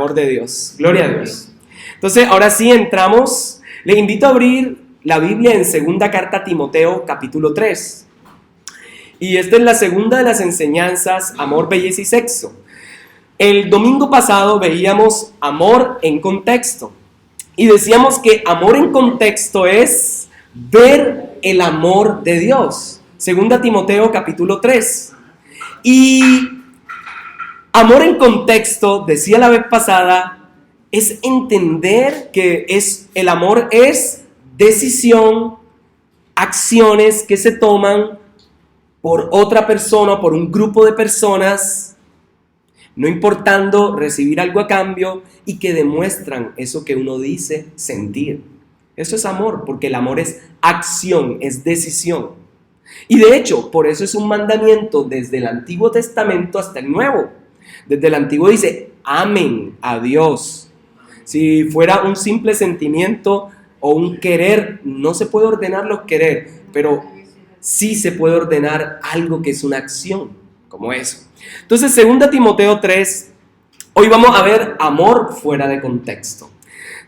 amor de Dios. Gloria a Dios. Entonces, ahora sí entramos. Les invito a abrir la Biblia en segunda carta a Timoteo, capítulo 3. Y esta es la segunda de las enseñanzas, amor, belleza y sexo. El domingo pasado veíamos amor en contexto. Y decíamos que amor en contexto es ver el amor de Dios. Segunda Timoteo, capítulo 3. Y amor en contexto, decía la vez pasada, es entender que el amor es decisión, acciones que se toman por otra persona, por un grupo de personas, no importando recibir algo a cambio, y que demuestran eso que uno dice sentir. Eso es amor, porque el amor es acción, es decisión. Y de hecho, por eso es un mandamiento desde el Antiguo Testamento hasta el Nuevo. Desde el Antiguo dice, amen a Dios. Si fuera un simple sentimiento o un querer, no se puede ordenar los querer, pero sí se puede ordenar algo que es una acción, como eso. Entonces, 2 Timoteo 3, hoy vamos a ver amor fuera de contexto.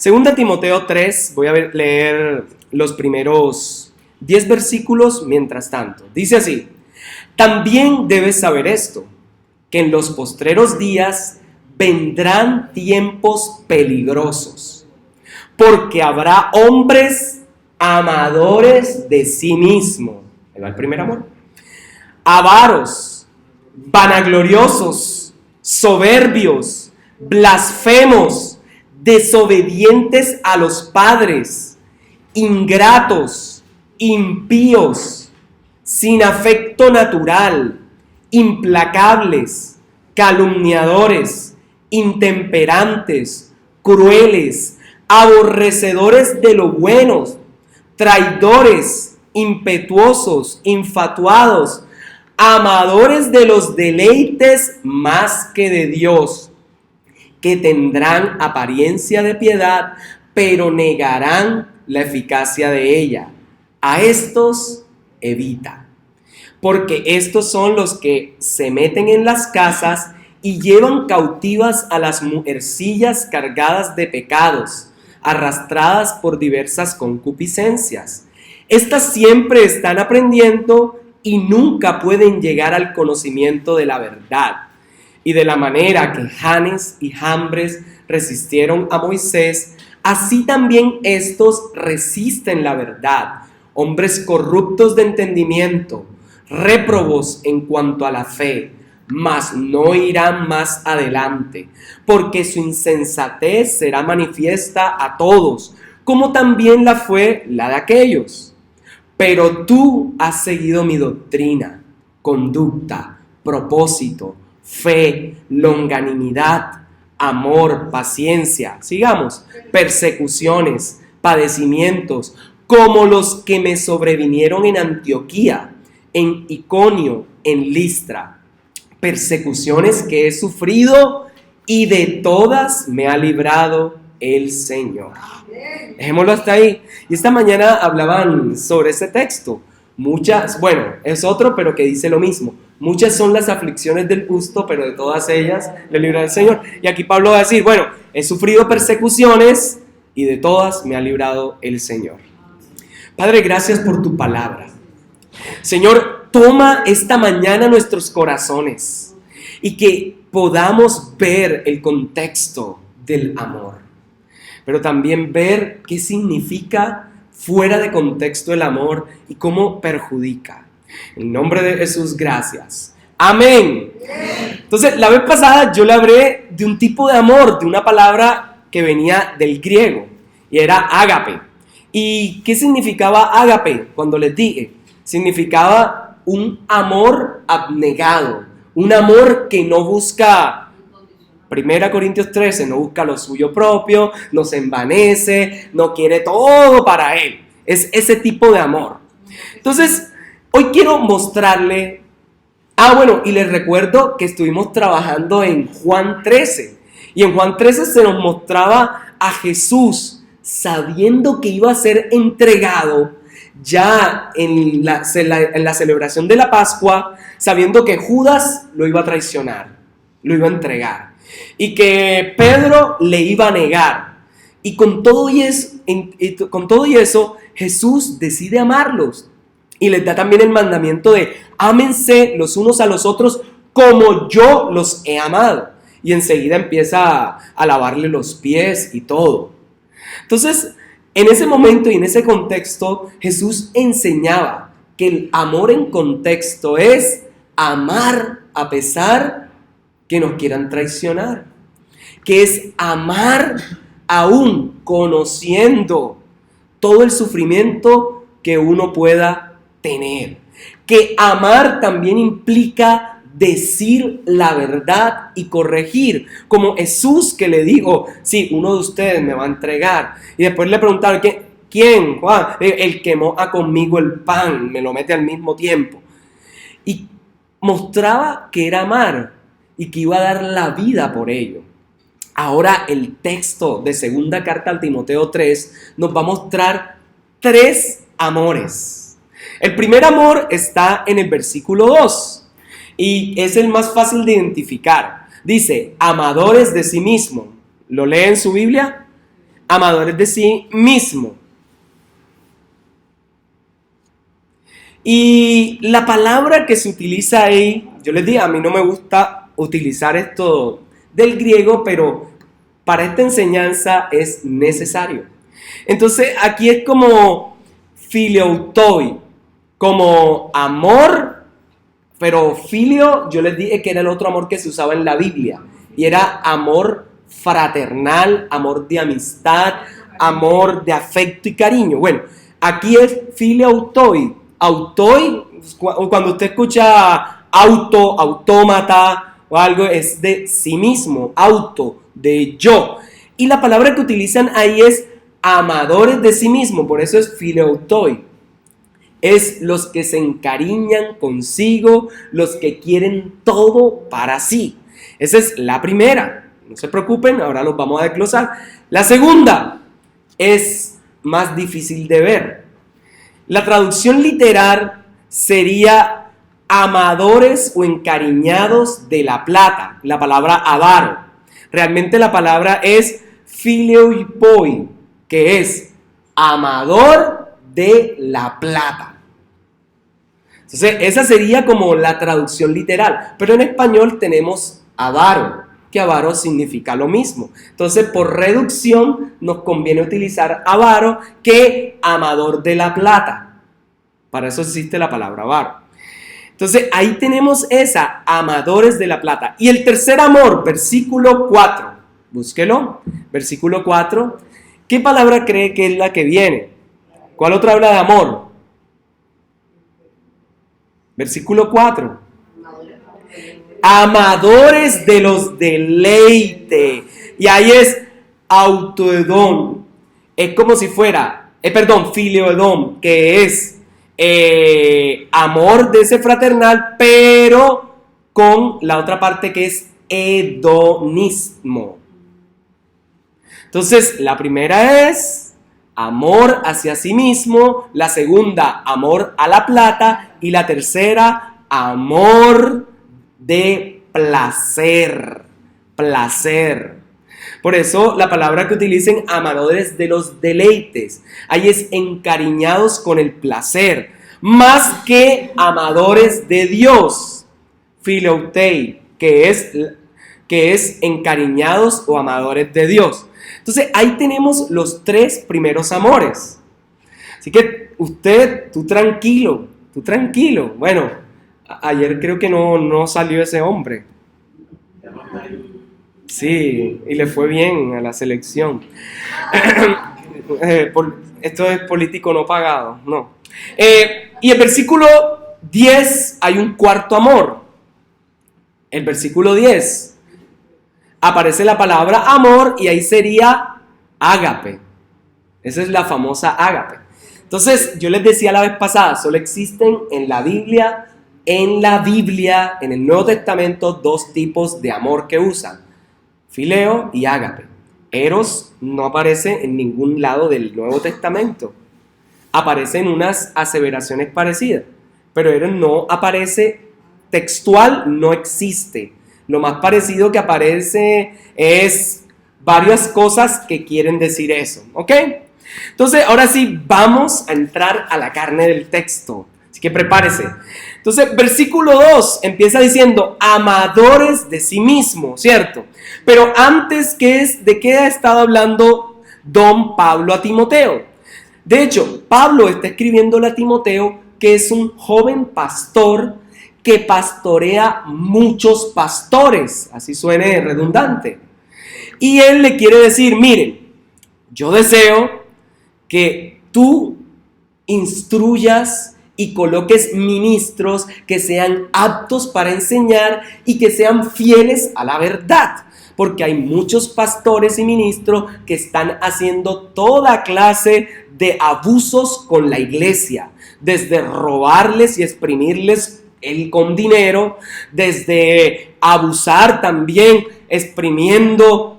2 Timoteo 3, voy a leer los primeros 10 versículos mientras tanto. Dice así: también debes saber esto, que en los postreros días vendrán tiempos peligrosos, porque habrá hombres amadores de sí mismo. Ahí va el primer amor. Avaros, vanagloriosos, soberbios, blasfemos, desobedientes a los padres, ingratos, impíos, sin afecto natural, implacables, calumniadores, intemperantes, crueles, aborrecedores de lo bueno, traidores, impetuosos, infatuados, amadores de los deleites más que de Dios, que tendrán apariencia de piedad, pero negarán la eficacia de ella. A estos evita, porque estos son los que se meten en las casas y llevan cautivas a las mujercillas cargadas de pecados, arrastradas por diversas concupiscencias. Estas siempre están aprendiendo y nunca pueden llegar al conocimiento de la verdad. Y de la manera que Janes y Jambres resistieron a Moisés, así también estos resisten la verdad, hombres corruptos de entendimiento, réprobos en cuanto a la fe, mas no irán más adelante, porque su insensatez será manifiesta a todos, como también la fue la de aquellos. Pero tú has seguido mi doctrina, conducta, propósito, fe, longanimidad, amor, paciencia, sigamos, persecuciones, padecimientos, como los que me sobrevinieron en Antioquía, en Iconio, en Listra, persecuciones que he sufrido y de todas me ha librado el Señor. Dejémoslo hasta ahí. Y esta mañana hablaban sobre ese texto. Muchas, bueno, es otro, pero que dice lo mismo. Muchas son las aflicciones del justo, pero de todas ellas le libra el Señor. Y aquí Pablo va a decir, bueno, he sufrido persecuciones y de todas me ha librado el Señor. Padre, gracias por tu palabra. Señor, toma esta mañana nuestros corazones y que podamos ver el contexto del amor, pero también ver qué significa fuera de contexto el amor y cómo perjudica. En nombre de Jesús, gracias. Amén. Entonces, la vez pasada yo le hablé de un tipo de amor, de una palabra que venía del griego y era ágape. ¿Y qué significaba ágape? Cuando les dije, significaba un amor abnegado, un amor que no busca, 1 Corintios 13, no busca lo suyo propio, no se envanece, no quiere todo para él. Es ese tipo de amor. Entonces, hoy quiero mostrarle, y les recuerdo que estuvimos trabajando en Juan 13, y en Juan 13 se nos mostraba a Jesús sabiendo que iba a ser entregado ya en la celebración de la Pascua, sabiendo que Judas lo iba a traicionar, lo iba a entregar. y que Pedro le iba a negar. Y con todo y eso, Jesús decide amarlos y les da también el mandamiento de ámense los unos a los otros como yo los he amado. Y enseguida empieza a lavarle los pies y todo. Entonces, en ese momento y en ese contexto, Jesús enseñaba que el amor en contexto es amar a pesar que nos quieran traicionar, que es amar aún conociendo todo el sufrimiento que uno pueda tener, que amar también implica decir la verdad y corregir, como Jesús que le dijo, sí, uno de ustedes me va a entregar, y después le preguntaron, ¿quién? Juan, el que moja conmigo el pan, me lo mete al mismo tiempo, y mostraba que era amar y que iba a dar la vida por ello. Ahora el texto de segunda carta al Timoteo 3 nos va a mostrar 3 amores. El primer amor está en el versículo 2 y es el más fácil de identificar. Dice, amadores de sí mismo. ¿Lo lee en su Biblia? Amadores de sí mismo. Y la palabra que se utiliza ahí, yo les digo, a mí no me gusta utilizar esto del griego, pero para esta enseñanza es necesario. Entonces aquí es como filioutoi, como amor, pero filio, yo les dije que era el otro amor que se usaba en la Biblia, y era amor fraternal, amor de amistad, amor de afecto y cariño. Bueno, aquí es filioutoi. Autoi, cuando usted escucha auto, autómata o algo, es de sí mismo, auto, de yo. Y la palabra que utilizan ahí es amadores de sí mismo, por eso es filioutoi. Es los que se encariñan consigo, los que quieren todo para sí. Esa es la primera. No se preocupen, ahora los vamos a desglosar. La segunda es más difícil de ver. La traducción literal sería amadores o encariñados de la plata, la palabra avaro. Realmente la palabra es filioipoi, que es amador de la plata. Entonces, esa sería como la traducción literal, pero en español tenemos avaro, que avaro significa lo mismo. Entonces, por reducción, nos conviene utilizar avaro que amador de la plata. Para eso existe la palabra avaro. Entonces, ahí tenemos esa, amadores de la plata. Y el tercer amor, versículo 4. Búsquelo, versículo 4. ¿Qué palabra cree que es la que viene? ¿Cuál otra habla de amor? Versículo 4. Amadores de los deleites. Y ahí es autoedom. Es como si fuera, filioedom, que es amor de ese fraternal, pero con la otra parte que es hedonismo. Entonces, la primera es amor hacia sí mismo, la segunda, amor a la plata, y la tercera, amor de placer. Por eso la palabra que utilicen, amadores de los deleites, ahí es encariñados con el placer, más que amadores de Dios, philoutei, que es encariñados o amadores de Dios. Entonces ahí tenemos los 3 primeros amores. Así que tú tranquilo. Bueno, ayer creo que no salió ese hombre. Sí, y le fue bien a la selección. Esto es político no pagado, no. Y el versículo 10 hay un cuarto amor. El versículo 10 aparece la palabra amor y ahí sería ágape. Esa es la famosa ágape. Entonces, yo les decía la vez pasada, solo existen en la Biblia, en el Nuevo Testamento, 2 tipos de amor que usan: fileo y ágape. Eros no aparece en ningún lado del Nuevo Testamento. Aparecen unas aseveraciones parecidas, pero Eros no aparece textual, no existe. Lo más parecido que aparece es varias cosas que quieren decir eso, ¿ok? Entonces, ahora sí, vamos a entrar a la carne del texto. Así que prepárese. Entonces, versículo 2 empieza diciendo, amadores de sí mismo, ¿cierto? Pero antes, ¿de qué ha estado hablando don Pablo a Timoteo? De hecho, Pablo está escribiéndole a Timoteo, que es un joven pastor que pastorea muchos pastores, así suene redundante. Y él le quiere decir, miren, yo deseo que tú instruyas y coloques ministros que sean aptos para enseñar y que sean fieles a la verdad. Porque hay muchos pastores y ministros que están haciendo toda clase de abusos con la iglesia. Desde robarles y exprimirles con dinero, desde abusar también, exprimiendo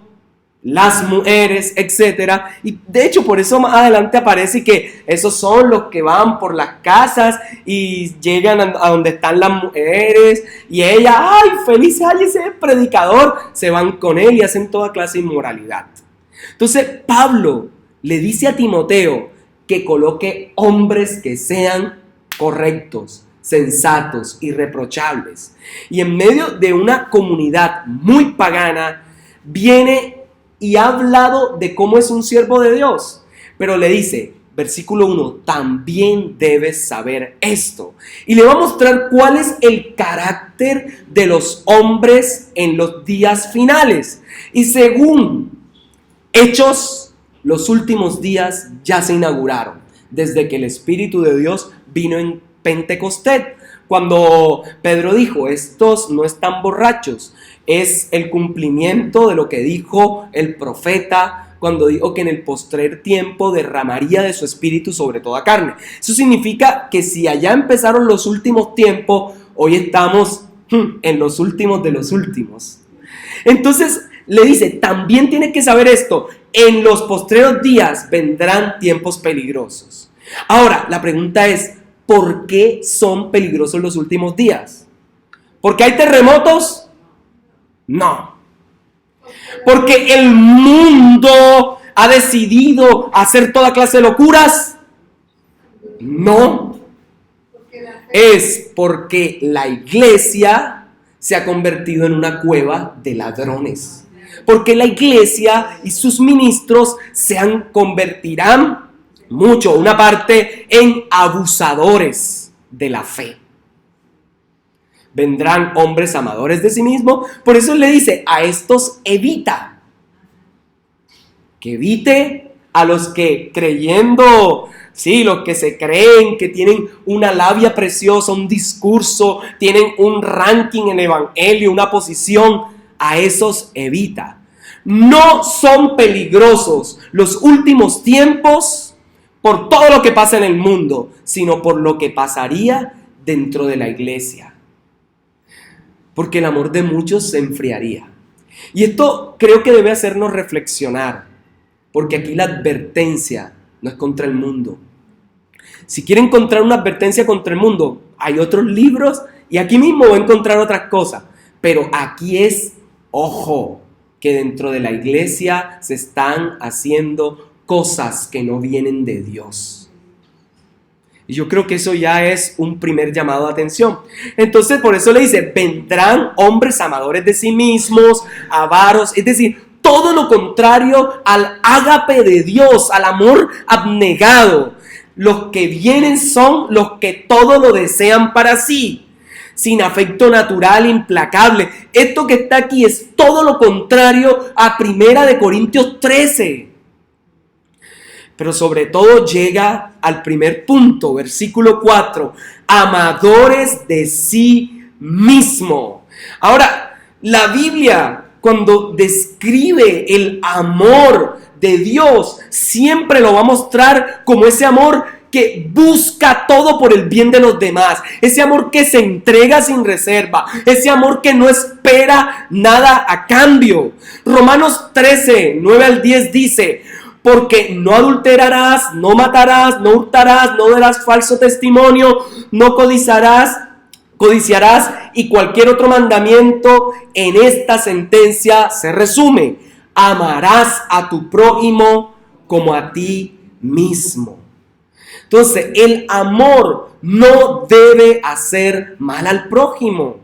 las mujeres, etcétera. Y de hecho, por eso más adelante aparece que esos son los que van por las casas y llegan a donde están las mujeres y ella, ¡ay, feliz! ¡Ay, ese predicador! Se van con él y hacen toda clase de inmoralidad. Entonces, Pablo le dice a Timoteo que coloque hombres que sean correctos, sensatos, irreprochables. Y en medio de una comunidad muy pagana, viene y ha hablado de cómo es un siervo de Dios, pero le dice, versículo 1, también debes saber esto. Y le va a mostrar cuál es el carácter de los hombres en los días finales. Y según Hechos, los últimos días ya se inauguraron, desde que el Espíritu de Dios vino en Pentecostés. Cuando Pedro dijo, estos no están borrachos, es el cumplimiento de lo que dijo el profeta cuando dijo que en el postrer tiempo derramaría de su espíritu sobre toda carne. Eso significa que si allá empezaron los últimos tiempos, hoy estamos en los últimos de los últimos. Entonces le dice, también tienes que saber esto, en los postreros días vendrán tiempos peligrosos. Ahora, la pregunta es, ¿por qué son peligrosos los últimos días? ¿Porque hay terremotos? No. ¿Porque el mundo ha decidido hacer toda clase de locuras? No. Es porque la iglesia se ha convertido en una cueva de ladrones. Porque la iglesia y sus ministros convertirán mucho, una parte, en abusadores de la fe. Vendrán hombres amadores de sí mismos. Por eso le dice, a estos evita. Que evite a los que creyendo, sí, los que se creen que tienen una labia preciosa, un discurso, tienen un ranking en el evangelio, una posición, a esos evita. No son peligrosos los últimos tiempos por todo lo que pasa en el mundo, sino por lo que pasaría dentro de la iglesia. Porque el amor de muchos se enfriaría. Y esto creo que debe hacernos reflexionar, porque aquí la advertencia no es contra el mundo. Si quiere encontrar una advertencia contra el mundo, hay otros libros y aquí mismo va a encontrar otras cosas. Pero aquí es, ojo, que dentro de la iglesia se están haciendo cosas que no vienen de Dios. Y yo creo que eso ya es un primer llamado de atención. Entonces, por eso le dice, vendrán hombres amadores de sí mismos, avaros, es decir, todo lo contrario al ágape de Dios, al amor abnegado. Los que vienen son los que todo lo desean para sí, sin afecto natural, implacable. Esto que está aquí es todo lo contrario a 1 Corintios 13. Pero sobre todo llega al primer punto, versículo 4, amadores de sí mismo. Ahora, la Biblia, cuando describe el amor de Dios, siempre lo va a mostrar como ese amor que busca todo por el bien de los demás, ese amor que se entrega sin reserva, ese amor que no espera nada a cambio. Romanos 13, 9 al 10 dice, porque no adulterarás, no matarás, no hurtarás, no darás falso testimonio, no codiciarás codiciarás y cualquier otro mandamiento en esta sentencia se resume: amarás a tu prójimo como a ti mismo. Entonces, el amor no debe hacer mal al prójimo.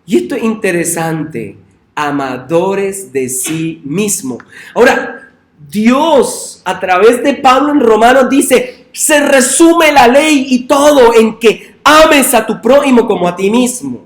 Y esto es interesante: amadores de sí mismo. Ahora, Dios a través de Pablo en Romanos dice, se resume la ley y todo en que ames a tu prójimo como a ti mismo.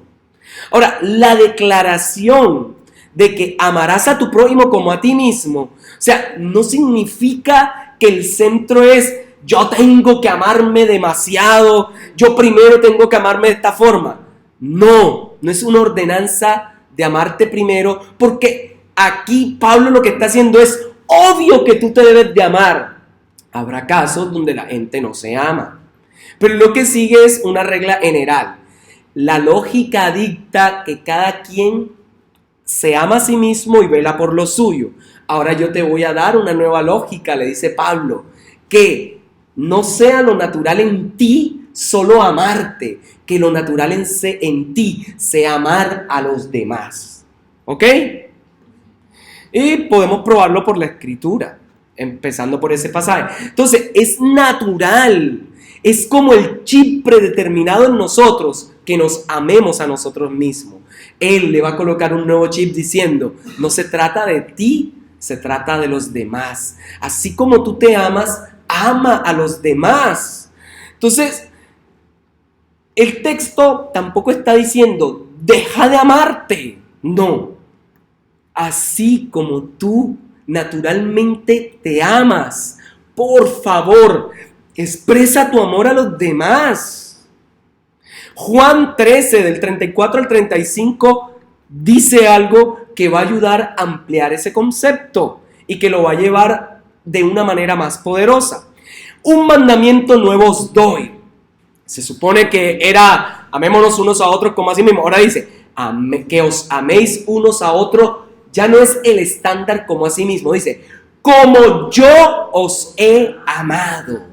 Ahora, la declaración de que amarás a tu prójimo como a ti mismo, o sea, no significa que el centro es yo tengo que amarme demasiado, yo primero tengo que amarme de esta forma. No es una ordenanza de amarte primero, porque aquí Pablo lo que está haciendo es obvio que tú te debes de amar. Habrá casos donde la gente no se ama, pero lo que sigue es una regla general. La lógica dicta que cada quien se ama a sí mismo y vela por lo suyo. Ahora yo te voy a dar una nueva lógica, le dice Pablo, que no sea lo natural en ti solo amarte, que lo natural en ti sea amar a los demás. ¿Ok? Y podemos probarlo por la escritura, empezando por ese pasaje. Entonces, es natural, es como el chip predeterminado en nosotros que nos amemos a nosotros mismos. Él le va a colocar un nuevo chip diciendo, no se trata de ti, se trata de los demás. Así como tú te amas, ama a los demás. Entonces, el texto tampoco está diciendo, deja de amarte. No. Así como tú naturalmente te amas, por favor, expresa tu amor a los demás. Juan 13, del 34 al 35, dice algo que va a ayudar a ampliar ese concepto y que lo va a llevar de una manera más poderosa. Un mandamiento nuevo os doy. Se supone que era amémonos unos a otros como así mismo. Ahora dice que os améis unos a otros. Ya no es el estándar como así mismo. Dice, como yo os he amado,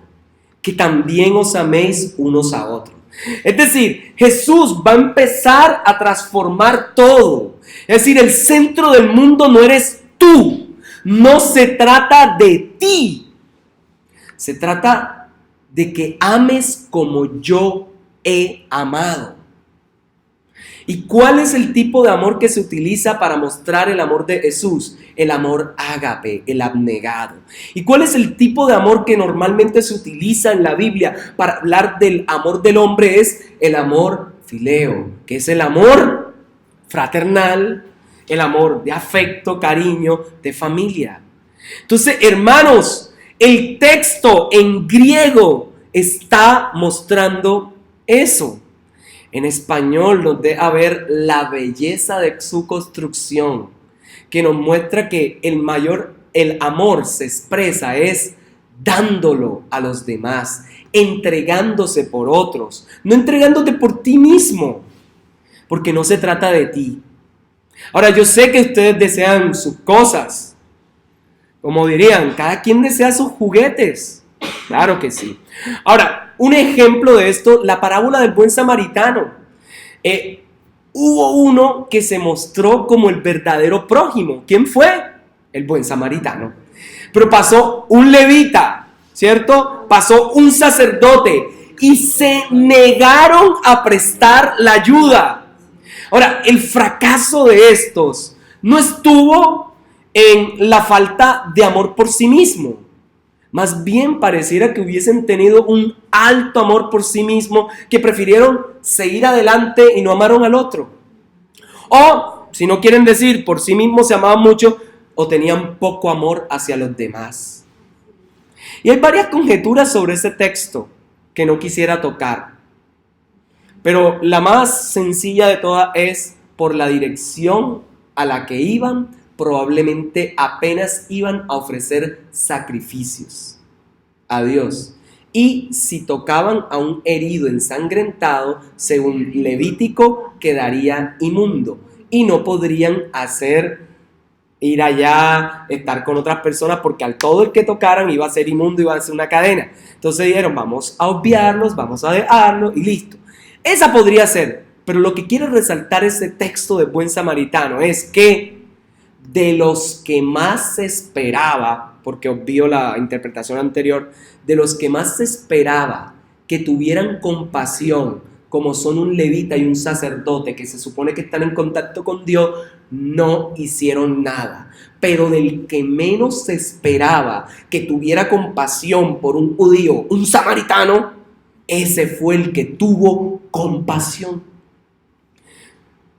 que también os améis unos a otros. Es decir, Jesús va a empezar a transformar todo. Es decir, el centro del mundo no eres tú. No se trata de ti. Se trata de que ames como yo he amado. ¿Y cuál es el tipo de amor que se utiliza para mostrar el amor de Jesús? El amor ágape, el abnegado. ¿Y cuál es el tipo de amor que normalmente se utiliza en la Biblia para hablar del amor del hombre? Es el amor fileo, que es el amor fraternal, el amor de afecto, cariño, de familia. Entonces, hermanos, el texto en griego está mostrando eso. En español nos deja ver la belleza de su construcción, que nos muestra que el amor se expresa es dándolo a los demás, entregándose por otros, no entregándote por ti mismo, porque no se trata de ti. Ahora, yo sé que ustedes desean sus cosas, como dirían, cada quien desea sus juguetes, claro que sí. Ahora, un ejemplo de esto, la parábola del buen samaritano. Hubo uno que se mostró como el verdadero prójimo. ¿Quién fue? El buen samaritano. Pero pasó un levita, ¿cierto? Pasó un sacerdote y se negaron a prestar la ayuda. Ahora, el fracaso de estos no estuvo en la falta de amor por sí mismo. Más bien pareciera que hubiesen tenido un alto amor por sí mismo, que prefirieron seguir adelante y no amaron al otro. O, si no quieren decir por sí mismos se amaban mucho, o tenían poco amor hacia los demás. Y hay varias conjeturas sobre ese texto que no quisiera tocar. Pero la más sencilla de todas es por la dirección a la que iban. Probablemente apenas iban a ofrecer sacrificios a Dios. Y si tocaban a un herido ensangrentado, según Levítico, quedaría inmundo. Y no podrían ir allá, estar con otras personas, porque al todo el que tocaran iba a ser inmundo, iba a ser una cadena. Entonces dijeron, vamos a obviarlos, vamos a dejarlos y listo. Esa podría ser, pero lo que quiere resaltar ese texto de buen samaritano es que de los que más se esperaba, porque obvio la interpretación anterior, de los que más se esperaba que tuvieran compasión, como son un levita y un sacerdote que se supone que están en contacto con Dios, no hicieron nada. Pero del que menos se esperaba que tuviera compasión por un judío, un samaritano, ese fue el que tuvo compasión.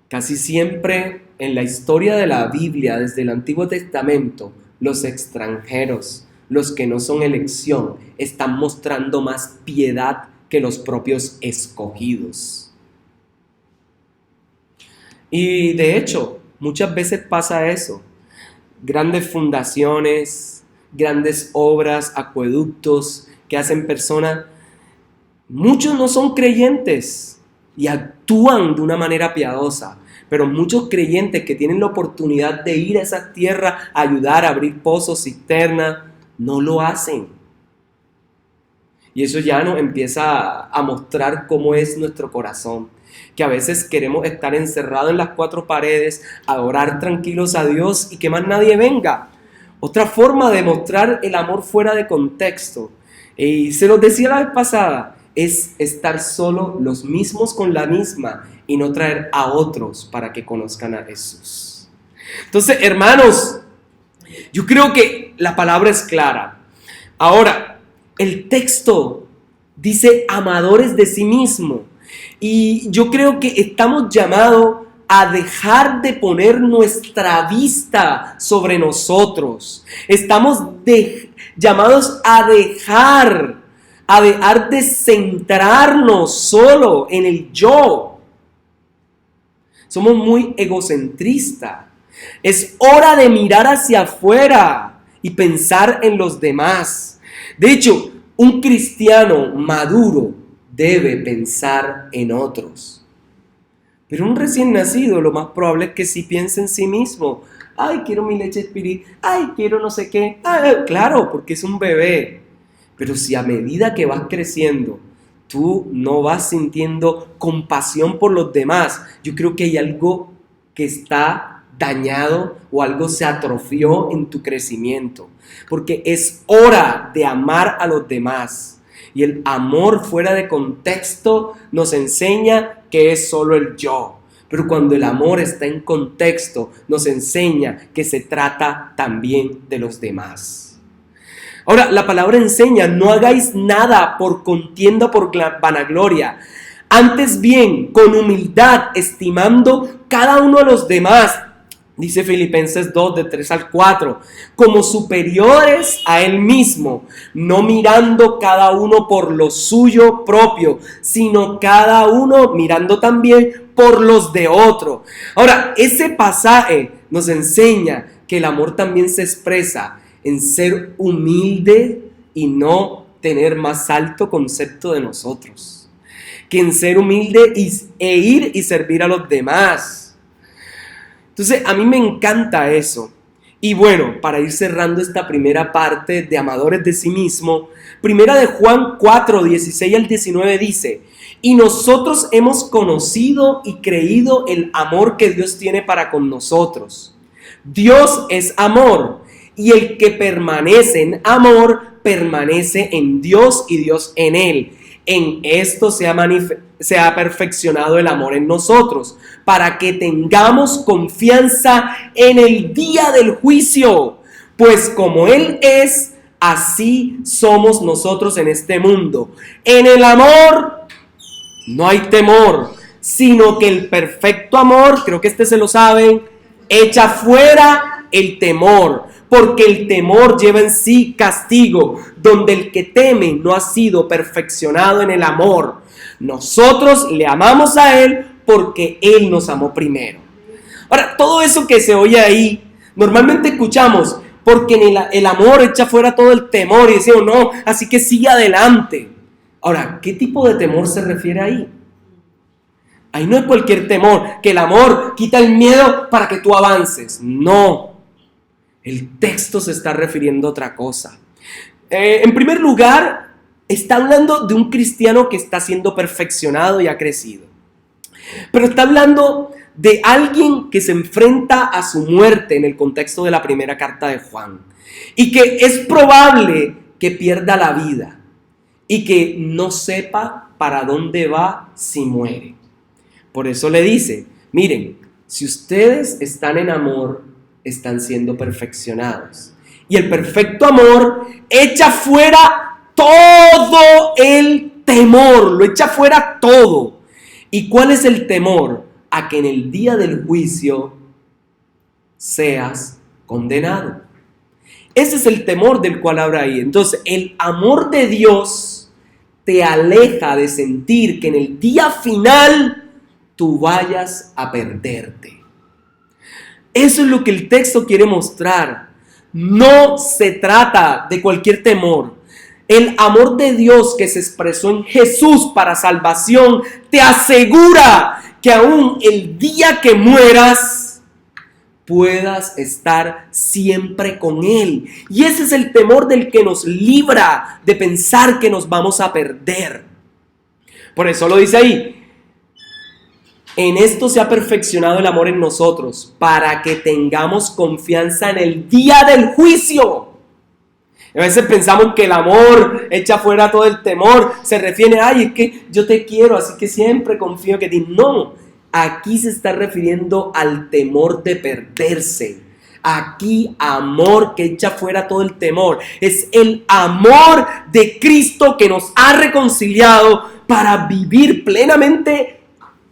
Casi siempre en la historia de la Biblia, desde el Antiguo Testamento, los extranjeros, los que no son elección, están mostrando más piedad que los propios escogidos. Y de hecho, muchas veces pasa eso. Grandes fundaciones, grandes obras, acueductos que hacen personas, muchos no son creyentes y actúan de una manera piadosa, pero muchos creyentes que tienen la oportunidad de ir a esa tierra a ayudar a abrir pozos, cisternas, no lo hacen. Y eso ya nos empieza a mostrar cómo es nuestro corazón, que a veces queremos estar encerrados en las cuatro paredes, adorar tranquilos a Dios y que más nadie venga. Otra forma de mostrar el amor fuera de contexto, y se los decía la vez pasada, es estar solo los mismos con la misma y no traer a otros para que conozcan a Jesús. Entonces, hermanos, yo creo que la palabra es clara. Ahora, el texto dice amadores de sí mismo. Y yo creo que estamos llamados a dejar de poner nuestra vista sobre nosotros. Estamos llamados a dejar de centrarnos solo en el yo. Somos muy egocentristas. Es hora de mirar hacia afuera y pensar en los demás. De hecho, un cristiano maduro debe pensar en otros. Pero un recién nacido lo más probable es que sí piense en sí mismo. Ay, quiero mi leche espiritual. Ay, quiero no sé qué. Ay, claro, porque es un bebé. Pero si a medida que vas creciendo, tú no vas sintiendo compasión por los demás, yo creo que hay algo que está dañado o algo se atrofió en tu crecimiento. Porque es hora de amar a los demás. Y el amor fuera de contexto nos enseña que es solo el yo. Pero cuando el amor está en contexto, nos enseña que se trata también de los demás. Ahora, la palabra enseña, no hagáis nada por contienda o por vanagloria. Antes bien, con humildad, estimando cada uno a los demás, dice Filipenses 2, de 3 al 4, como superiores a él mismo, no mirando cada uno por lo suyo propio, sino cada uno mirando también por los de otro. Ahora, ese pasaje nos enseña que el amor también se expresa en ser humilde y no tener más alto concepto de nosotros, que en ser humilde e ir y servir a los demás. Entonces, a mí me encanta eso. Y bueno, para ir cerrando esta primera parte de amadores de sí mismo, primera de Juan 4, 16 al 19 dice: y nosotros hemos conocido y creído el amor que Dios tiene para con nosotros. Dios es amor, y el que permanece en amor, permanece en Dios y Dios en él. En esto se ha perfeccionado el amor en nosotros, para que tengamos confianza en el día del juicio. Pues como Él es, así somos nosotros en este mundo. En el amor no hay temor, sino que el perfecto amor, creo que este se lo saben, echa fuera el temor. Porque el temor lleva en sí castigo, donde el que teme no ha sido perfeccionado en el amor. Nosotros le amamos a Él porque Él nos amó primero. Ahora, todo eso que se oye ahí, normalmente escuchamos, porque en el amor echa fuera todo el temor y decimos, no, así que sigue adelante. Ahora, ¿qué tipo de temor se refiere ahí? Ahí no es cualquier temor, que el amor quita el miedo para que tú avances. No. El texto se está refiriendo a otra cosa. En primer lugar, está hablando de un cristiano que está siendo perfeccionado y ha crecido. Pero está hablando de alguien que se enfrenta a su muerte en el contexto de la primera carta de Juan. Y que es probable que pierda la vida y que no sepa para dónde va si muere. Por eso le dice, miren, si ustedes están en amor, están siendo perfeccionados. Y el perfecto amor echa fuera todo el temor, lo echa fuera todo. ¿Y cuál es el temor? A que en el día del juicio seas condenado. Ese es el temor del cual habla ahí. Entonces, el amor de Dios te aleja de sentir que en el día final tú vayas a perderte. Eso es lo que el texto quiere mostrar. No se trata de cualquier temor. El amor de Dios que se expresó en Jesús para salvación te asegura que aún el día que mueras puedas estar siempre con Él. Y ese es el temor del que nos libra de pensar que nos vamos a perder. Por eso lo dice ahí. En esto se ha perfeccionado el amor en nosotros, para que tengamos confianza en el día del juicio. A veces pensamos que el amor echa fuera todo el temor. Se refiere, ay, es que yo te quiero, así que siempre confío en ti. No, aquí se está refiriendo al temor de perderse. Aquí amor que echa fuera todo el temor. Es el amor de Cristo que nos ha reconciliado para vivir plenamente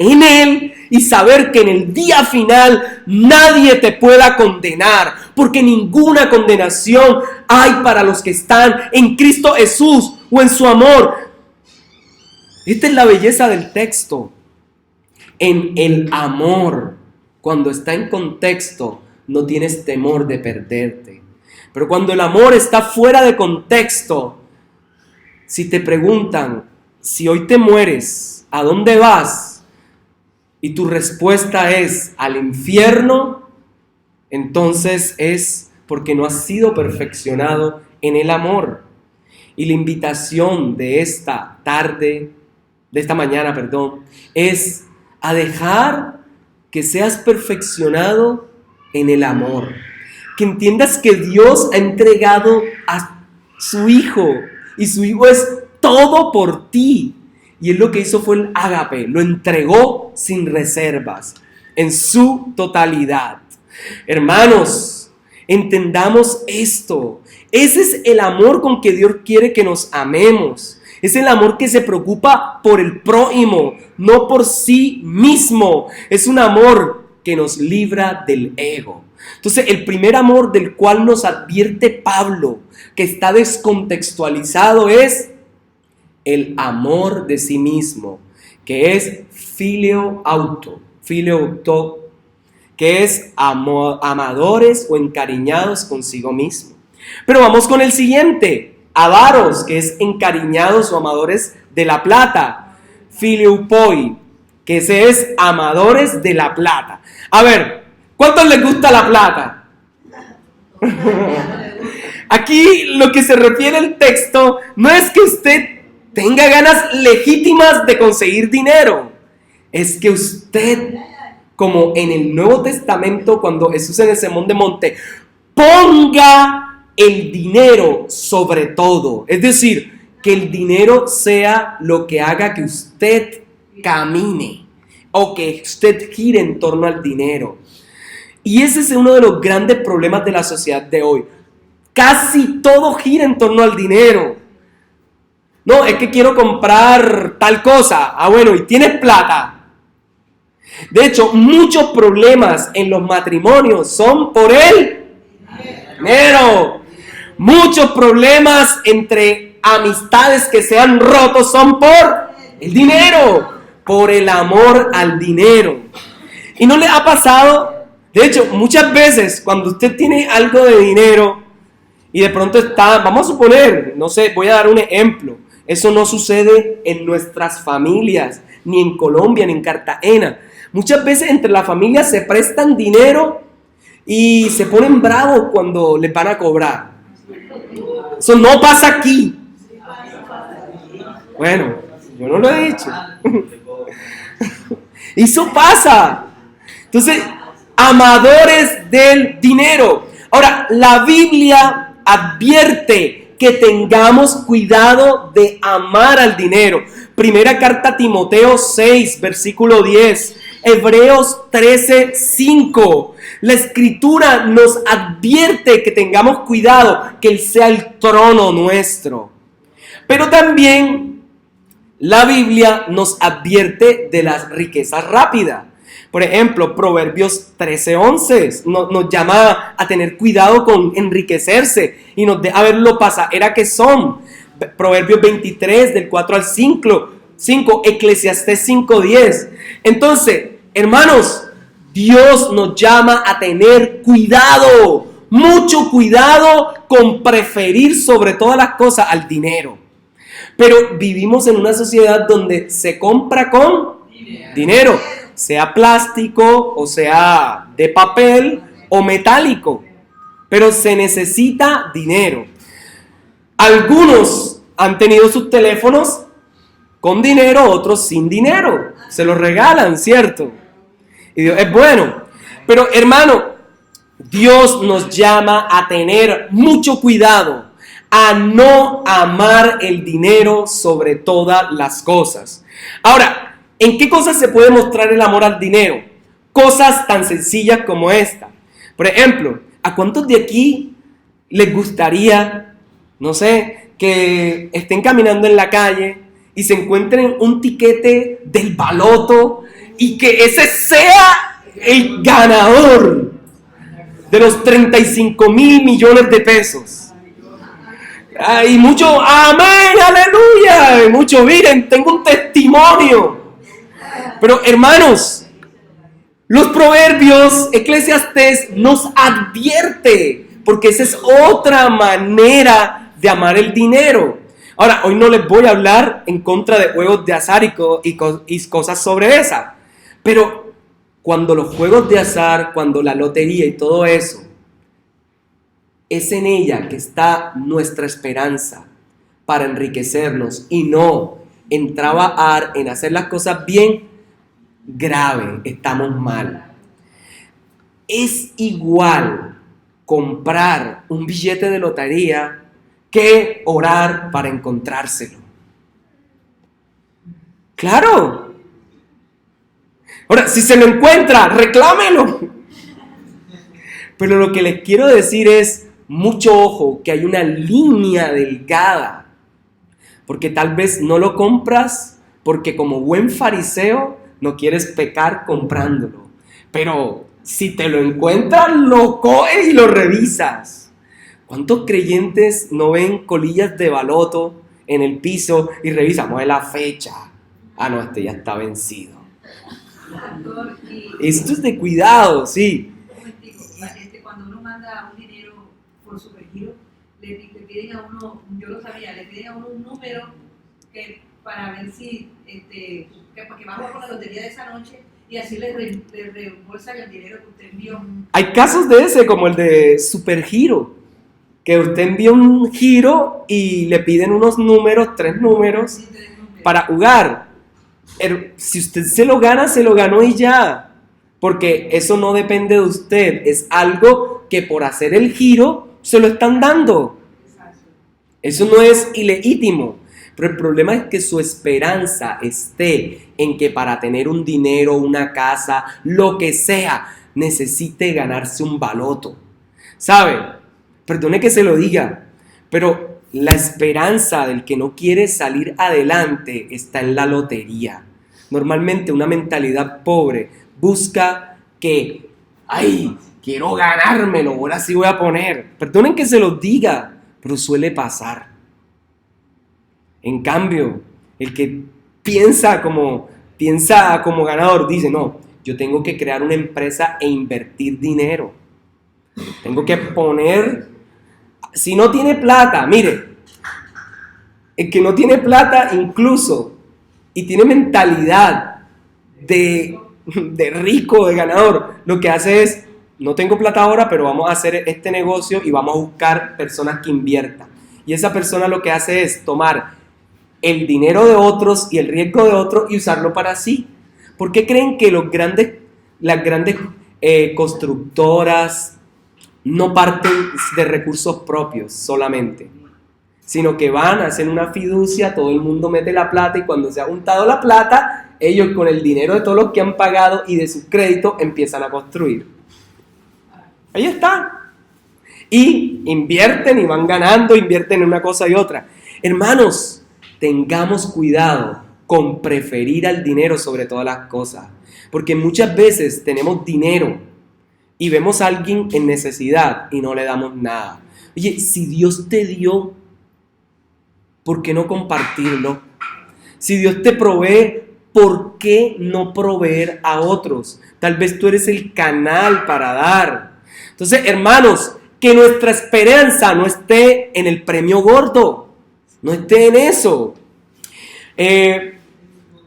en Él y saber que en el día final nadie te pueda condenar, porque ninguna condenación hay para los que están en Cristo Jesús o en su amor. Esta es la belleza del texto. En el amor, cuando está en contexto, no tienes temor de perderte. Pero cuando el amor está fuera de contexto, si te preguntan, si hoy te mueres, ¿a dónde vas? Y tu respuesta es al infierno, entonces es porque no has sido perfeccionado en el amor. Y la invitación de esta mañana, es a dejar que seas perfeccionado en el amor. Que entiendas que Dios ha entregado a su Hijo y su Hijo es todo por ti. Y Él lo que hizo fue el ágape, lo entregó sin reservas, en su totalidad. Hermanos, entendamos esto. Ese es el amor con que Dios quiere que nos amemos. Es el amor que se preocupa por el prójimo, no por sí mismo. Es un amor que nos libra del ego. Entonces, el primer amor del cual nos advierte Pablo, que está descontextualizado, es el amor de sí mismo, que es filio auto, que es amadores o encariñados consigo mismo. Pero vamos con el siguiente, avaros, que es encariñados o amadores de la plata, filiupoi, que ese es amadores de la plata. A ver, ¿cuántos les gusta la plata? Aquí lo que se refiere el texto no es que usted tenga ganas legítimas de conseguir dinero. Es que usted, como en el Nuevo Testamento, cuando Jesús en el Sermón de Monte, ponga el dinero sobre todo. Es decir, que el dinero sea lo que haga que usted camine o que usted gire en torno al dinero. Y ese es uno de los grandes problemas de la sociedad de hoy. Casi todo gira en torno al dinero. No, es que quiero comprar tal cosa. Ah, bueno, ¿y tienes plata? De hecho, muchos problemas en los matrimonios son por el dinero. Muchos problemas entre amistades que se han roto son por el dinero, por el amor al dinero. ¿Y no le ha pasado? De hecho, muchas veces cuando usted tiene algo de dinero y de pronto está, vamos a suponer, no sé, voy a dar un ejemplo. Eso no sucede en nuestras familias, ni en Colombia, ni en Cartagena. Muchas veces entre las familias se prestan dinero y se ponen bravos cuando les van a cobrar. Eso no pasa aquí. Bueno, yo no lo he dicho. Eso pasa. Entonces, amadores del dinero. Ahora, la Biblia advierte que tengamos cuidado de amar al dinero. Primera carta a Timoteo 6, versículo 10. Hebreos 13, 5. La Escritura nos advierte que tengamos cuidado, que Él sea el trono nuestro. Pero también la Biblia nos advierte de las riquezas rápidas. Por ejemplo, Proverbios 13:11 nos llama a tener cuidado con enriquecerse y nos deja ver lo pasajera que son. Proverbios 23, del 4 al 5, Eclesiastés 5:10. Entonces, hermanos, Dios nos llama a tener cuidado, mucho cuidado con preferir sobre todas las cosas al dinero. Pero vivimos en una sociedad donde se compra con dinero, sea plástico o sea de papel o metálico, pero se necesita dinero. Algunos han tenido sus teléfonos con dinero, otros sin dinero, se los regalan, ¿cierto? Y Dios es bueno, pero hermano, Dios nos llama a tener mucho cuidado, a no amar el dinero sobre todas las cosas. Ahora, ¿en qué cosas se puede mostrar el amor al dinero? Cosas tan sencillas como esta. Por ejemplo, ¿a cuántos de aquí les gustaría, no sé, que estén caminando en la calle y se encuentren un tiquete del baloto y que ese sea el ganador de los 35,000 millones de pesos? Y mucho, amén, aleluya, y mucho, miren, tengo un testimonio. Pero hermanos, los proverbios, Eclesiastés nos advierte, porque esa es otra manera de amar el dinero. Ahora, hoy no les voy a hablar en contra de juegos de azar y cosas sobre esa, pero cuando los juegos de azar, cuando la lotería y todo eso, es en ella que está nuestra esperanza para enriquecernos y no en trabajar, en hacer las cosas bien, grave, estamos mal. Es igual comprar un billete de lotería que orar para encontrárselo. Claro. Ahora, si se lo encuentra, reclámelo. Pero lo que les quiero decir es, mucho ojo, que hay una línea delgada, porque tal vez no lo compras porque como buen fariseo no quieres pecar comprándolo, pero si te lo encuentras, lo coges y lo revisas. ¿Cuántos creyentes no ven colillas de baloto en el piso y revisamos la fecha? Ah, no, este ya está vencido. Esto es de cuidado, sí. Cuando uno manda un dinero por Supergiro, le piden a uno, yo lo sabía, le piden a uno un número para ver si que va a jugar con la lotería de esa noche y así le reembolsan el dinero que usted envió. Hay casos de ese, como el de Supergiro, que usted envía un giro y le piden unos números, 3 números, para jugar. Si usted se lo gana, se lo ganó y ya. Porque eso no depende de usted. Es algo que por hacer el giro se lo están dando. Eso no es ilegítimo. Pero el problema es que su esperanza esté en que para tener un dinero, una casa, lo que sea, necesite ganarse un baloto. ¿Sabe? Perdone que se lo diga, pero la esperanza del que no quiere salir adelante está en la lotería. Normalmente una mentalidad pobre busca que, quiero ganármelo, ahora sí voy a poner. Perdonen que se lo diga, pero suele pasar. En cambio, el que piensa como ganador dice, no, yo tengo que crear una empresa e invertir dinero. Tengo que poner, si no tiene plata, mire, el que no tiene plata incluso y tiene mentalidad de rico, de ganador, lo que hace es, no tengo plata ahora, pero vamos a hacer este negocio y vamos a buscar personas que inviertan. Y esa persona lo que hace es tomar el dinero de otros y el riesgo de otros y usarlo para sí. ¿Por qué creen que las grandes constructoras no parten de recursos propios solamente, sino que van a hacer una fiducia, todo el mundo mete la plata y cuando se ha juntado la plata, ellos con el dinero de todos los que han pagado y de su crédito empiezan a construir? Ahí está. Y invierten y van ganando, invierten en una cosa y otra. Hermanos, tengamos cuidado con preferir al dinero sobre todas las cosas, porque muchas veces tenemos dinero y vemos a alguien en necesidad y no le damos nada. Oye, si Dios te dio, ¿por qué no compartirlo? Si Dios te provee, ¿por qué no proveer a otros? Tal vez tú eres el canal para dar. Entonces, hermanos, que nuestra esperanza no esté en el premio gordo, no esté en eso.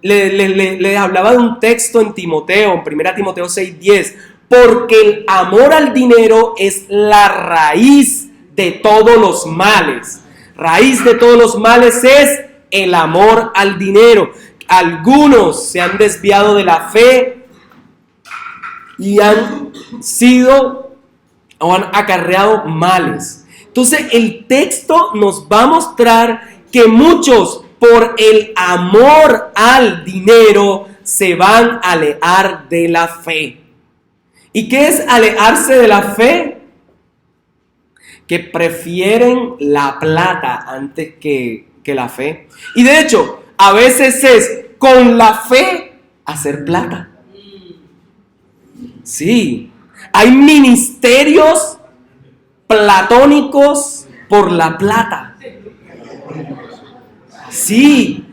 Les hablaba de un texto en Timoteo, en 1 Timoteo 6:10, porque el amor al dinero es la raíz de todos los males. Raíz de todos los males es el amor al dinero. Algunos se han desviado de la fe y han sido o han acarreado males. Entonces el texto nos va a mostrar que muchos por el amor al dinero se van a alejar de la fe. ¿Y qué es alejarse de la fe? Que prefieren la plata antes que la fe. Y de hecho, a veces es con la fe hacer plata. Sí, hay ministerios platónicos por la plata. Sí,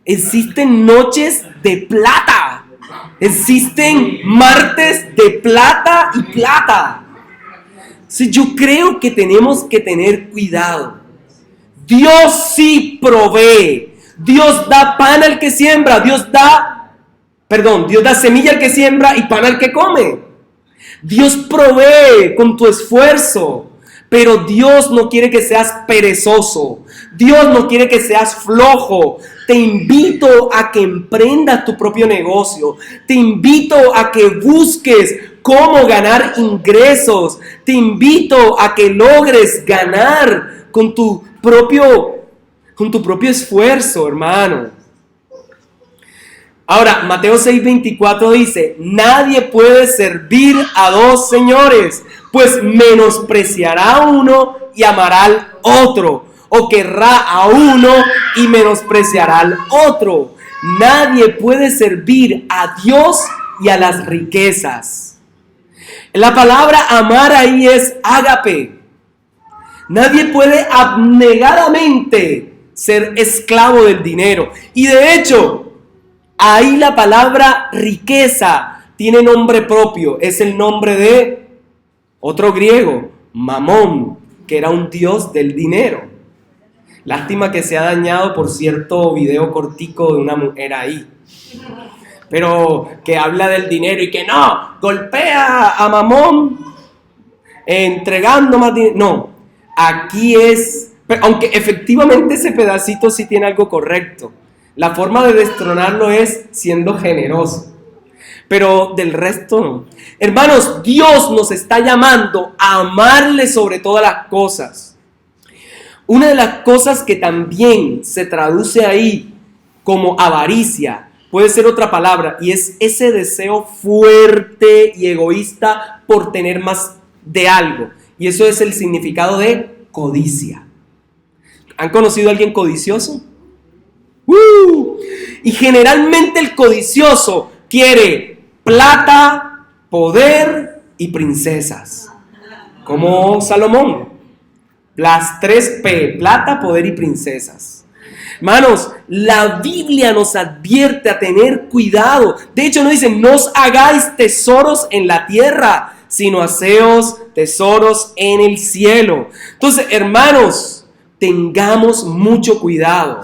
existen noches de plata. Existen martes de plata y plata. Sí, yo creo que tenemos que tener cuidado. Dios sí provee. Dios da pan al que siembra. Dios da semilla al que siembra y pan al que come. Dios provee con tu esfuerzo. Pero Dios no quiere que seas perezoso. Dios no quiere que seas flojo. Te invito a que emprendas tu propio negocio. Te invito a que busques cómo ganar ingresos. Te invito a que logres ganar con tu propio esfuerzo, hermano. Ahora, Mateo 6:24 dice, nadie puede servir a dos señores, pues menospreciará a uno y amará al otro, o querrá a uno y menospreciará al otro. Nadie puede servir a Dios y a las riquezas. La palabra amar ahí es ágape. Nadie puede abnegadamente ser esclavo del dinero. Y de hecho, ahí la palabra riqueza tiene nombre propio. Es el nombre de otro griego, Mamón, que era un dios del dinero. Lástima que se ha dañado por cierto video cortico de una mujer ahí. Pero que habla del dinero y que no, golpea a Mamón entregando más dinero. No, aquí es, aunque efectivamente ese pedacito sí tiene algo correcto. La forma de destronarlo es siendo generoso. Pero del resto no. Hermanos, Dios nos está llamando a amarle sobre todas las cosas. Una de las cosas que también se traduce ahí como avaricia, puede ser otra palabra, y es ese deseo fuerte y egoísta por tener más de algo. Y eso es el significado de codicia. ¿Han conocido a alguien codicioso? Y generalmente el codicioso quiere plata, poder y princesas. Como Salomón. Las 3P, plata, poder y princesas. Hermanos, la Biblia nos advierte a tener cuidado. De hecho, nos dice, no os hagáis tesoros en la tierra, sino haceos tesoros en el cielo. Entonces, hermanos, tengamos mucho cuidado.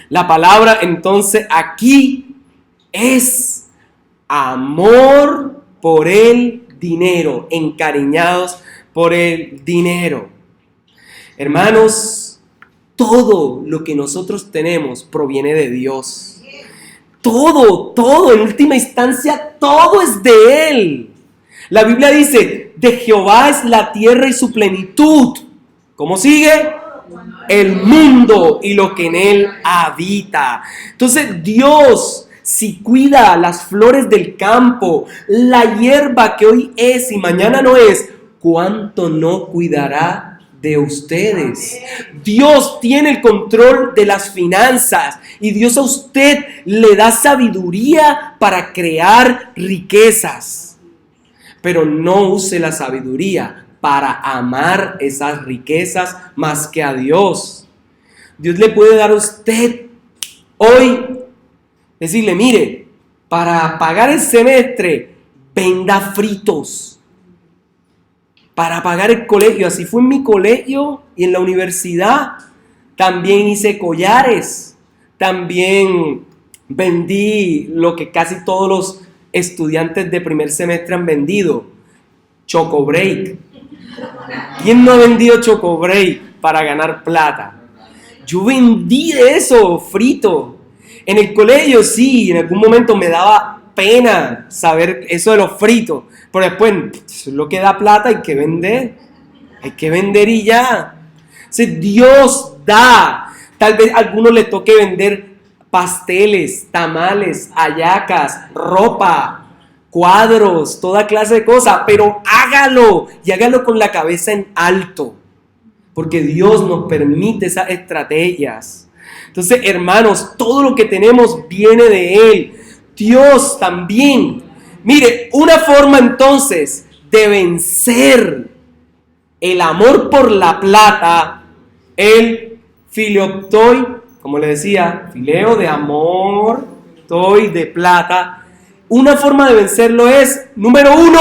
La palabra entonces aquí es amor por el dinero, encariñados por el dinero. Hermanos, todo lo que nosotros tenemos proviene de Dios. Todo, en última instancia, todo es de Él. La Biblia dice, de Jehová es la tierra y su plenitud. ¿Cómo sigue? El mundo y lo que en él habita. Entonces Dios, si cuida las flores del campo, la hierba que hoy es y mañana no es, ¿cuánto no cuidará de ustedes? Dios tiene el control de las finanzas y Dios a usted le da sabiduría para crear riquezas. Pero no use la sabiduría para amar esas riquezas más que a Dios. Dios le puede dar a usted hoy, decirle, mire, para pagar el semestre, venda fritos. Para pagar el colegio, así fue en mi colegio y en la universidad. También hice collares, también vendí lo que casi todos los estudiantes de primer semestre han vendido, Choco Break. ¿Quién no ha vendido Choco Break para ganar plata? Yo vendí eso, frito. En el colegio sí, en algún momento me daba pena saber eso de los fritos, pero después, eso es lo que da plata, hay que vender y ya. Entonces, Dios da. Tal vez a algunos les toque vender pasteles, tamales, hallacas, ropa, cuadros, toda clase de cosas, pero hágalo y hágalo con la cabeza en alto, porque Dios nos permite esas estrategias. Entonces, hermanos, todo lo que tenemos viene de Él. Dios también. Mire, una forma entonces de vencer el amor por la plata, el filioptoi, como le decía, fileo de amor, toi de plata. Una forma de vencerlo es, número 1,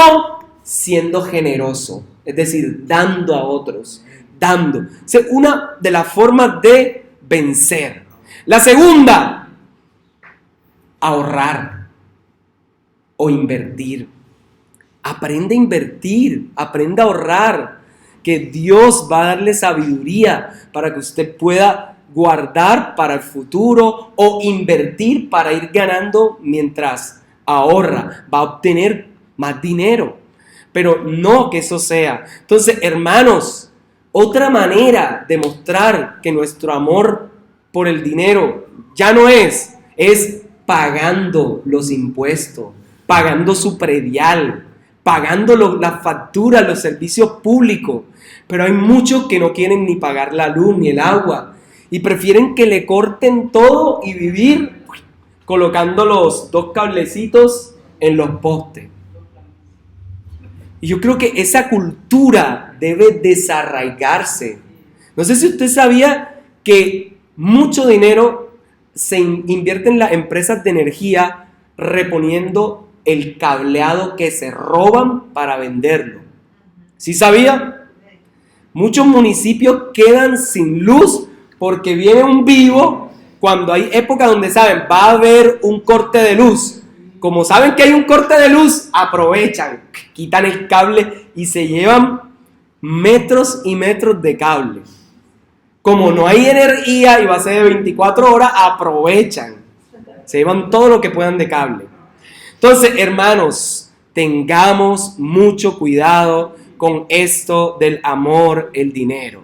siendo generoso, es decir, dando a otros, dando. Es una de las formas de vencer. La segunda, ahorrar o invertir. Aprende a invertir, aprende a ahorrar, que Dios va a darle sabiduría para que usted pueda guardar para el futuro o invertir para ir ganando mientras ahorra, va a obtener más dinero, pero no que eso sea. Entonces, hermanos, otra manera de mostrar que nuestro amor por el dinero ya no es pagando los impuestos, pagando su predial, pagando las facturas, los servicios públicos. Pero hay muchos que no quieren ni pagar la luz ni el agua y prefieren que le corten todo y vivir colocando los 2 cablecitos en los postes. Y yo creo que esa cultura debe desarraigarse. No sé si usted sabía que mucho dinero se invierte en las empresas de energía reponiendo el cableado que se roban para venderlo. ¿Sí sabía? Muchos municipios quedan sin luz porque viene un vivo cuando hay época donde saben va a haber un corte de luz. Como saben que hay un corte de luz, aprovechan, quitan el cable y se llevan metros y metros de cable. Como no hay energía y va a ser de 24 horas, aprovechan. Se llevan todo lo que puedan de cable. Entonces, hermanos, tengamos mucho cuidado con esto del amor, el dinero.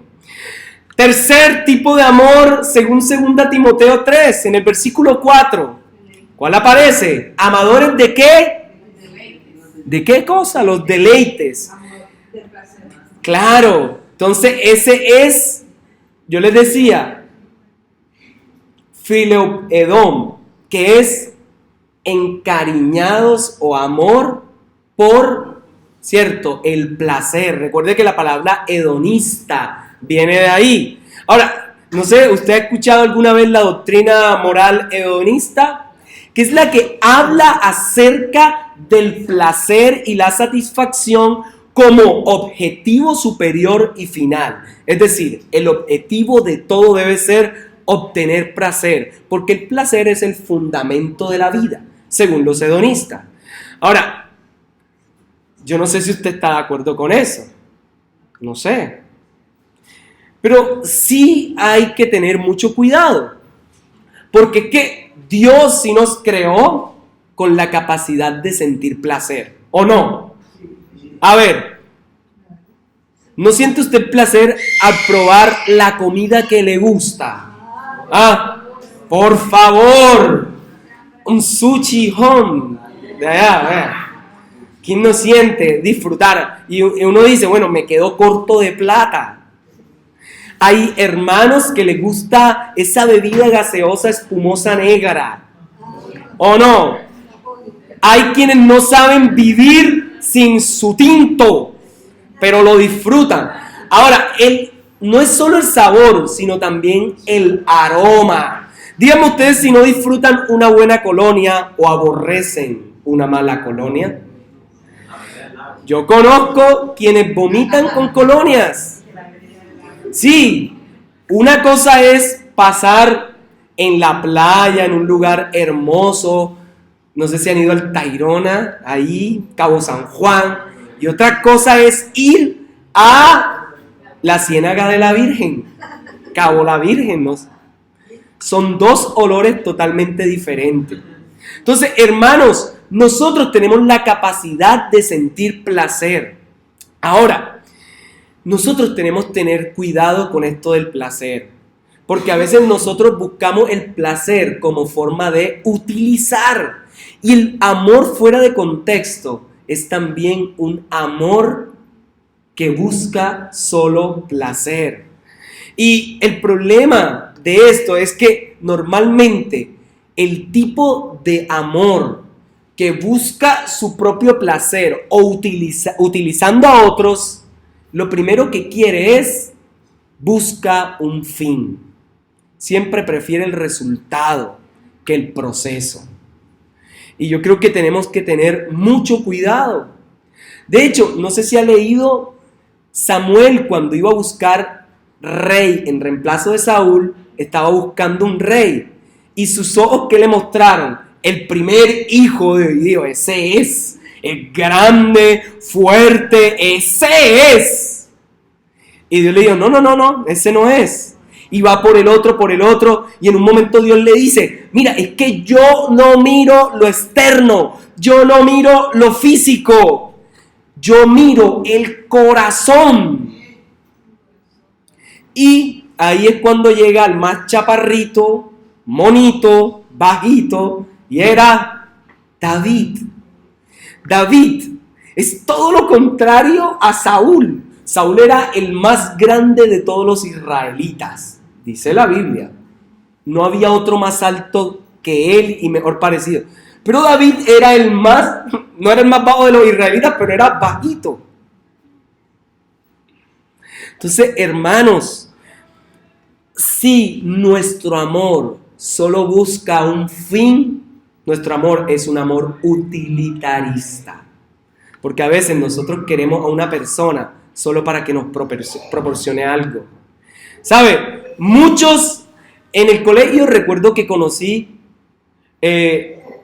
Tercer tipo de amor, según 2 Timoteo 3, en el versículo 4. ¿Cuál aparece? ¿Amadores de qué? ¿De qué cosa? Los deleites. Claro, entonces ese es, yo les decía, fileoedom, que es encariñados o amor por, cierto, el placer. Recuerde que la palabra hedonista viene de ahí. Ahora, no sé, ¿usted ha escuchado alguna vez la doctrina moral hedonista? Que es la que habla acerca del placer y la satisfacción como objetivo superior y final. Es decir, el objetivo de todo debe ser obtener placer, porque el placer es el fundamento de la vida, según los hedonistas. Ahora, yo no sé si usted está de acuerdo con eso. No sé. Pero sí hay que tener mucho cuidado, porque es que Dios sí nos creó con la capacidad de sentir placer, ¿o no? A ver, ¿no siente usted placer al probar la comida que le gusta? Ah, por favor, un sushi home, de allá, vea. ¿Quién no siente disfrutar? Y uno dice, bueno, me quedo corto de plata. Hay hermanos que les gusta esa bebida gaseosa espumosa negra, ¿o no? Hay quienes no saben vivir sin su tinto, pero lo disfrutan. Ahora, no es solo el sabor, sino también el aroma. Díganme ustedes si no disfrutan una buena colonia o aborrecen una mala colonia. Yo conozco quienes vomitan con colonias. Sí, una cosa es pasar en la playa, en un lugar hermoso. No sé si han ido al Tayrona, ahí, Cabo San Juan. Y otra cosa es ir a la Ciénaga de la Virgen, Cabo la Virgen, ¿no? Son dos olores totalmente diferentes. Entonces, hermanos, nosotros tenemos la capacidad de sentir placer. Ahora, nosotros tenemos que tener cuidado con esto del placer, porque a veces nosotros buscamos el placer como forma de utilizar. Y el amor fuera de contexto es también un amor que busca solo placer. Y el problema de esto es que normalmente el tipo de amor que busca su propio placer o utilizando a otros, lo primero que quiere es busca un fin. Siempre prefiere el resultado que el proceso. Y yo creo que tenemos que tener mucho cuidado. De hecho, no sé si ha leído Samuel cuando iba a buscar rey en reemplazo de Saúl, estaba buscando un rey. Y sus ojos, ¿qué le mostraron? El primer hijo de Dios, ese es. Es grande, fuerte, ese es. Y Dios le dijo, no, ese no es. Y va por el otro, y en un momento Dios le dice, mira, es que yo no miro lo externo, yo no miro lo físico, yo miro el corazón. Y ahí es cuando llega el más chaparrito, monito, bajito, y era David. David es todo lo contrario a Saúl. Saúl era el más grande de todos los israelitas, dice la Biblia. No había otro más alto que él y mejor parecido. Pero David era no era el más bajo de los israelitas, pero era bajito. Entonces, hermanos, si nuestro amor solo busca un fin, nuestro amor es un amor utilitarista. Porque a veces nosotros queremos a una persona solo para que nos proporcione algo. ¿Sabe? Muchos en el colegio recuerdo que conocí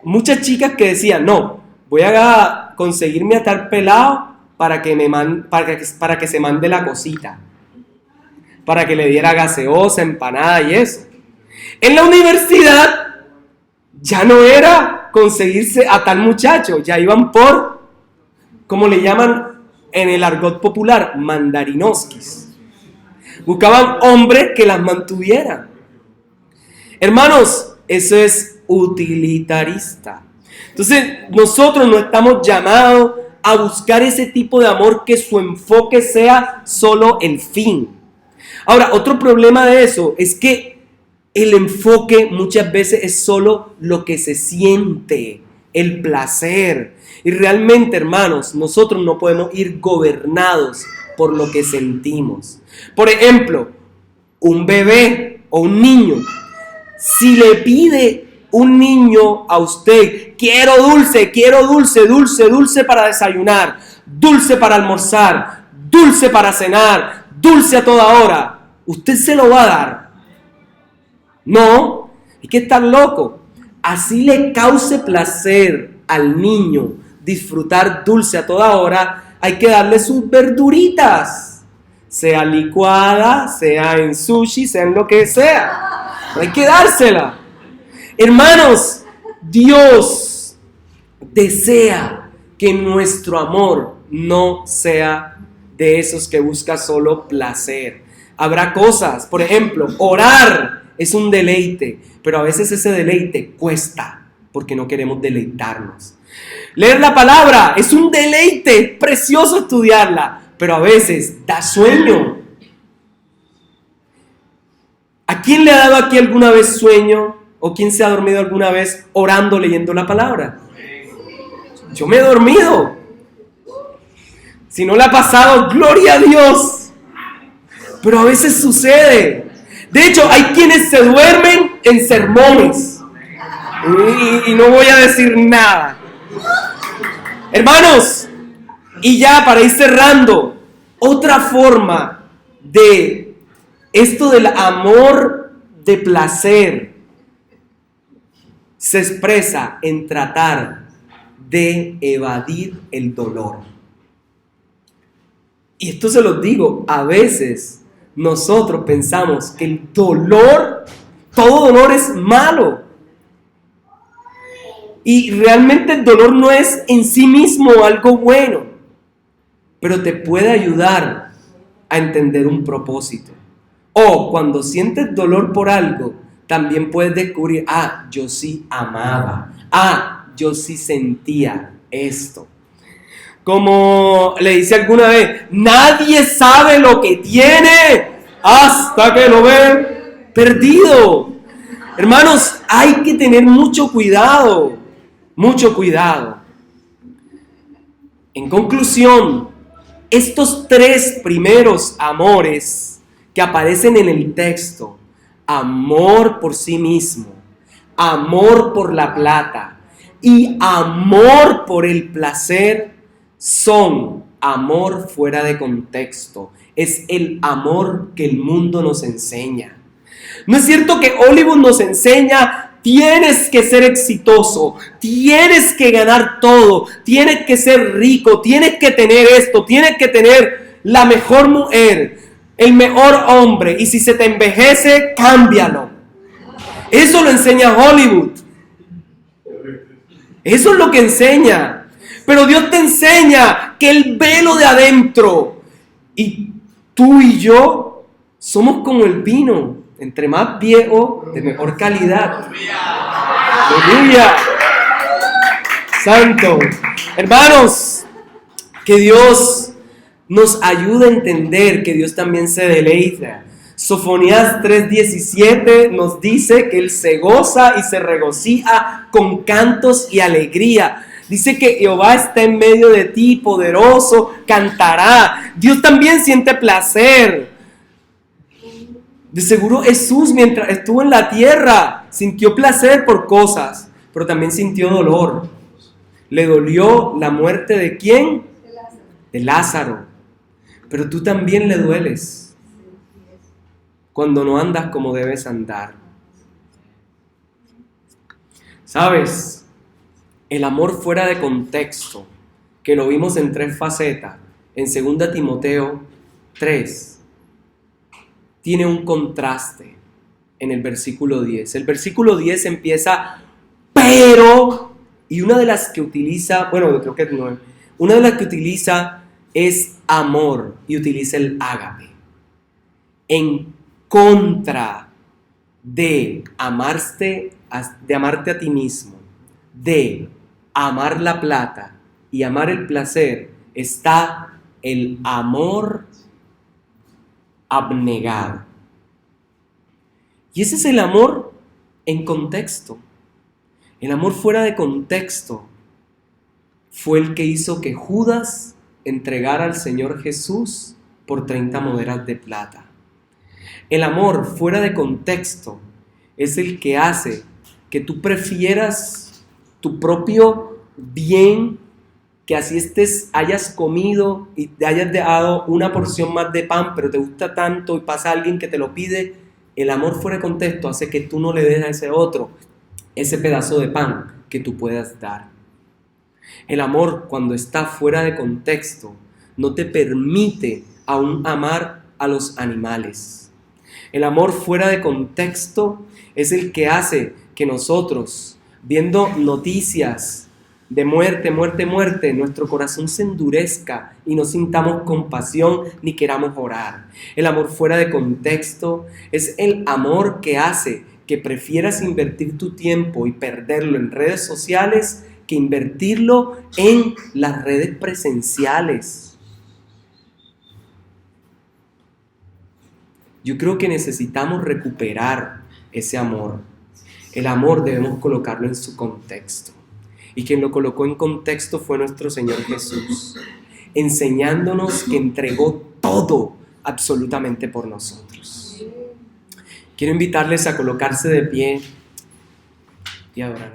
muchas chicas que decían, no, voy a conseguirme a tal pelado para que se mande la cosita, para que le diera gaseosa, empanada y eso. En la universidad ya no era conseguirse a tal muchacho, ya iban por, como le llaman en el argot popular, mandarinoskis. Buscaban hombres que las mantuvieran. Hermanos, eso es utilitarista. Entonces, nosotros no estamos llamados a buscar ese tipo de amor que su enfoque sea solo el fin. Ahora, otro problema de eso es que el enfoque muchas veces es solo lo que se siente, el placer. Y realmente, hermanos, nosotros no podemos ir gobernados por lo que sentimos. Por ejemplo, un bebé o un niño, si le pide un niño a usted, quiero dulce para desayunar, dulce para almorzar, dulce para cenar, dulce a toda hora, ¿usted se lo va a dar? No, es que está loco. Así le cause placer al niño disfrutar dulce a toda hora, hay que darle sus verduritas. sea licuada, sea en sushi, sea en lo que sea. Hay que dársela. Hermanos, Dios desea que nuestro amor no sea de esos que busca solo placer. Habrá cosas, por ejemplo, orar es un deleite, pero a veces ese deleite cuesta porque no queremos deleitarnos. Leer la palabra es un deleite, precioso estudiarla, pero a veces da sueño. ¿A quién le ha dado aquí alguna vez sueño? ¿O quién se ha dormido alguna vez orando, leyendo la palabra? Yo me he dormido. Si no le ha pasado, gloria a Dios. Pero a veces sucede. De hecho, hay quienes se duermen en sermones. Y no voy a decir nada. Hermanos, y ya para ir cerrando, otra forma de esto del amor de placer se expresa en tratar de evadir el dolor. Y esto se los digo, a veces nosotros pensamos que el dolor, todo dolor es malo. Y realmente el dolor no es en sí mismo algo bueno, pero te puede ayudar a entender un propósito. O cuando sientes dolor por algo, también puedes descubrir, yo sí amaba, yo sí sentía esto. Como le dice alguna vez, nadie sabe lo que tiene hasta que lo ve perdido. Hermanos, hay que tener mucho cuidado. Mucho cuidado. En conclusión, estos tres primeros amores que aparecen en el texto, amor por sí mismo, amor por la plata y amor por el placer, son amor fuera de contexto. Es el amor que el mundo nos enseña. ¿No es cierto que Hollywood nos enseña? Tienes que ser exitoso, tienes que ganar todo, tienes que ser rico, tienes que tener esto, tienes que tener la mejor mujer, el mejor hombre, y si se te envejece, cámbialo. Eso lo enseña Hollywood. Eso es lo que enseña. Pero Dios te enseña que el velo de adentro, y tú y yo somos como el vino. Entre más viejo, de mejor calidad. ¡Aleluya! Santo. Hermanos, que Dios nos ayude a entender que Dios también se deleita. Sofonías 3:17 nos dice que Él se goza y se regocija con cantos y alegría. Dice que Jehová está en medio de ti, poderoso, cantará. Dios también siente placer. De seguro Jesús, mientras estuvo en la tierra, sintió placer por cosas, pero también sintió dolor. Le dolió la muerte ¿de quién? De Lázaro. Pero tú también le dueles cuando no andas como debes andar. ¿Sabes? El amor fuera de contexto, que lo vimos en 3 facetas, en 2 Timoteo 3, tiene un contraste en el versículo 10. El versículo 10 empieza, pero, y una de las que utiliza, bueno, creo que es 9, una de las que utiliza es amor, y utiliza el ágape. En contra de amarte a ti mismo, de amar la plata y amar el placer, está el amor abnegado. Y ese es el amor en contexto. El amor fuera de contexto fue el que hizo que Judas entregara al Señor Jesús por 30 monedas de plata. El amor fuera de contexto es el que hace que tú prefieras tu propio bien, que así hayas comido y te hayas dado una porción más de pan, pero te gusta tanto y pasa alguien que te lo pide. El amor fuera de contexto hace que tú no le des a ese otro ese pedazo de pan que tú puedas dar. El amor, cuando está fuera de contexto, no te permite aún amar a los animales. El amor fuera de contexto es el que hace que nosotros, viendo noticias de muerte, muerte, muerte, nuestro corazón se endurezca y no sintamos compasión ni queramos orar. El amor fuera de contexto es el amor que hace que prefieras invertir tu tiempo y perderlo en redes sociales que invertirlo en las redes presenciales. Yo creo que necesitamos recuperar ese amor. El amor debemos colocarlo en su contexto. Y quien lo colocó en contexto fue nuestro Señor Jesús, enseñándonos que entregó todo absolutamente por nosotros. Quiero invitarles a colocarse de pie y adorar.